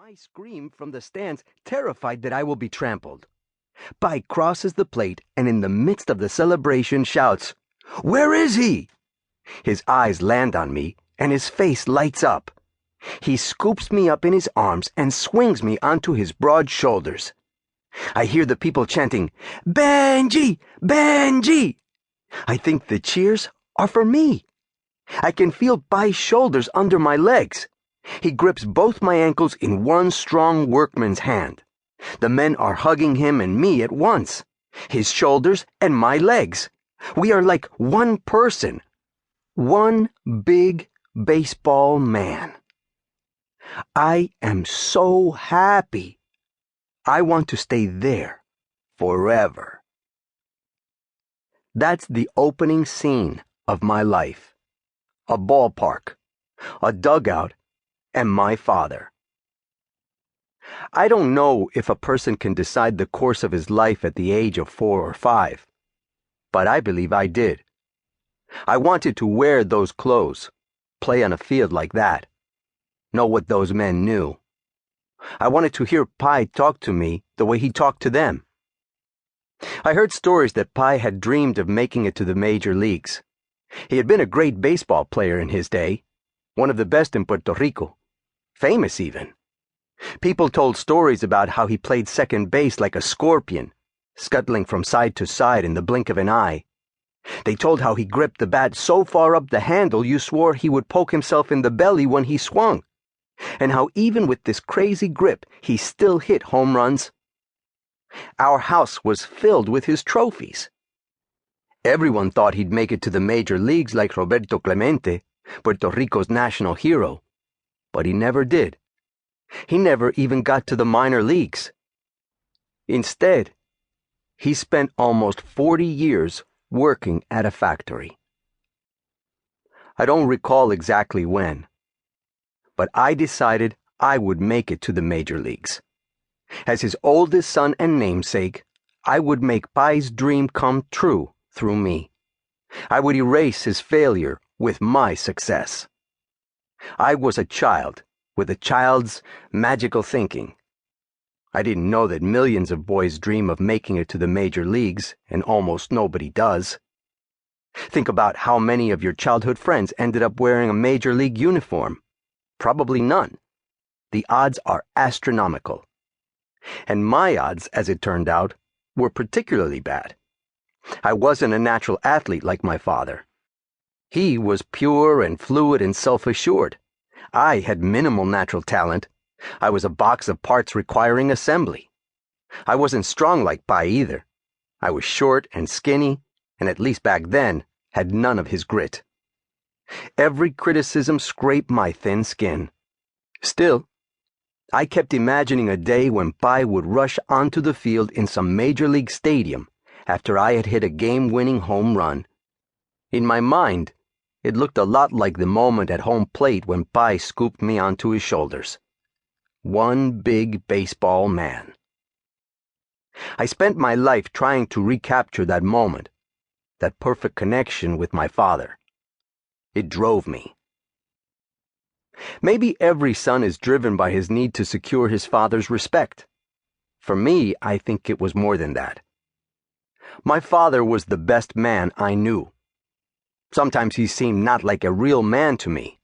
I scream from the stands, terrified that I will be trampled. Pai crosses the plate and in the midst of the celebration shouts, "Where is he?" His eyes land on me and his face lights up. He scoops me up in his arms and swings me onto his broad shoulders. I hear the people chanting, "Bengie! Bengie!" I think the cheers are for me. I can feel Pai's shoulders under my legs. He grips both my ankles in one strong workman's hand. The men are hugging him and me at once. His shoulders and my legs. We are like one person. One big baseball man. I am so happy. I want to stay there forever. That's the opening scene of my life. A ballpark, a dugout, and my father. I don't know if a person can decide the course of his life at the age of 4 or 5, but I believe I did. I wanted to wear those clothes, play on a field like that, know what those men knew. I wanted to hear Pai talk to me the way he talked to them. I heard stories that Pai had dreamed of making it to the major leagues. He had been a great baseball player in his day, one of the best in Puerto Rico, famous even. People told stories about how he played second base like a scorpion, scuttling from side to side in the blink of an eye. They told how he gripped the bat so far up the handle you swore he would poke himself in the belly when he swung, and how even with this crazy grip he still hit home runs. Our house was filled with his trophies. Everyone thought he'd make it to the major leagues like Roberto Clemente, Puerto Rico's national hero, but he never did. He never even got to the minor leagues. Instead, he spent almost 40 years working at a factory. I don't recall exactly when, but I decided I would make it to the major leagues. As his oldest son and namesake, I would make Pai's dream come true through me. I would erase his failure with my success. I was a child with a child's magical thinking. I didn't know that millions of boys dream of making it to the major leagues, and almost nobody does. Think about how many of your childhood friends ended up wearing a major league uniform. Probably none. The odds are astronomical. And my odds, as it turned out, were particularly bad. I wasn't a natural athlete like my father. He was pure and fluid and self-assured. I had minimal natural talent. I was a box of parts requiring assembly. I wasn't strong like Pai either. I was short and skinny, and at least back then, had none of his grit. Every criticism scraped my thin skin. Still, I kept imagining a day when Pai would rush onto the field in some major league stadium after I had hit a game-winning home run. In my mind, it looked a lot like the moment at home plate when Pai scooped me onto his shoulders. One big baseball man. I spent my life trying to recapture that moment, that perfect connection with my father. It drove me. Maybe every son is driven by his need to secure his father's respect. For me, I think it was more than that. My father was the best man I knew. Sometimes he seemed not like a real man to me.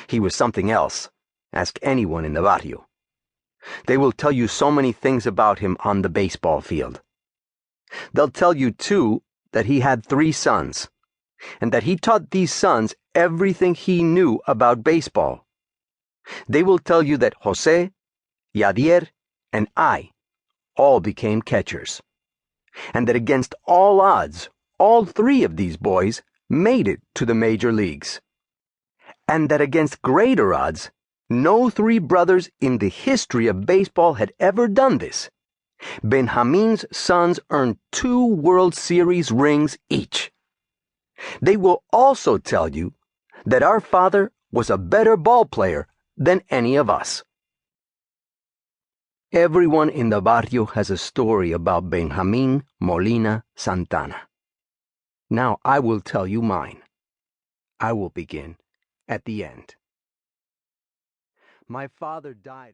He was something else. Ask anyone in the barrio. They will tell you so many things about him on the baseball field. They'll tell you, too, that he had 3 sons, and that he taught these sons everything he knew about baseball. They will tell you that Jose, Yadier, and I all became catchers, and that against all odds, all 3 of these boys made it to the major leagues, and that against greater odds, no 3 brothers in the history of baseball had ever done this. Benjamin's sons earned 2 World Series rings each. They will also tell you that our father was a better ball player than any of us. Everyone in the barrio has a story about Bengie Molina Santana. Now I will tell you mine. I will begin at the end. My father died.